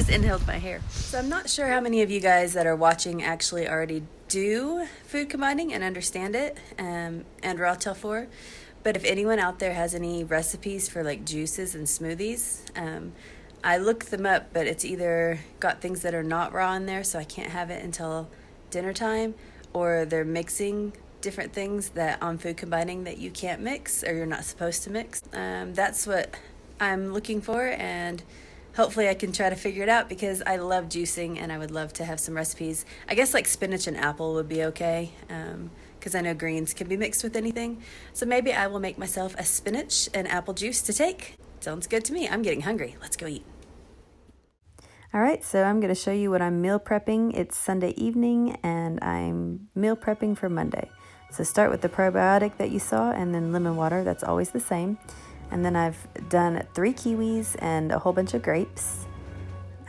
just inhaled my hair. So I'm not sure how many of you guys that are watching actually already do food combining and understand it, and raw telfor. But if anyone out there has any recipes for like juices and smoothies, I looked them up, but it's either got things that are not raw in there, so I can't have it until dinner time, or they're mixing different things that on food combining that you can't mix or you're not supposed to mix. That's what I'm looking for, and hopefully I can try to figure it out because I love juicing and I would love to have some recipes. I guess like spinach and apple would be okay, because I know greens can be mixed with anything. So maybe I will make myself a spinach and apple juice to take. Sounds good to me. I'm getting hungry. Let's go eat. All right, so I'm going to show you what I'm meal prepping. It's Sunday evening and I'm meal prepping for Monday. So start with the probiotic that you saw and then lemon water. That's always the same. And then I've done 3 kiwis and a whole bunch of grapes.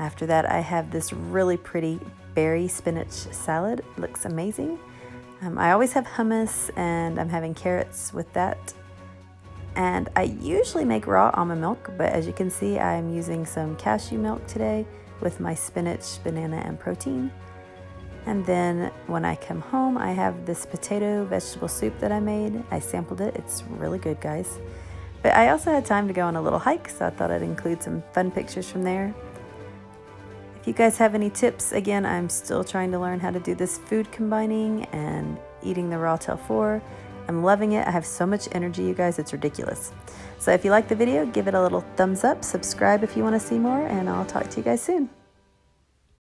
After that, I have this really pretty berry spinach salad. It looks amazing. I always have hummus and I'm having carrots with that. And I usually make raw almond milk, but as you can see, I'm using some cashew milk today with my spinach, banana, and protein. And then when I come home, I have this potato vegetable soup that I made. I sampled it. It's really good, guys. But I also had time to go on a little hike, so I thought I'd include some fun pictures from there. If you guys have any tips, again, I'm still trying to learn how to do this food combining and eating the raw telfor. I'm loving it. I have so much energy, you guys, it's ridiculous. So if you like the video, give it a little thumbs up, subscribe if you want to see more, and I'll talk to you guys soon.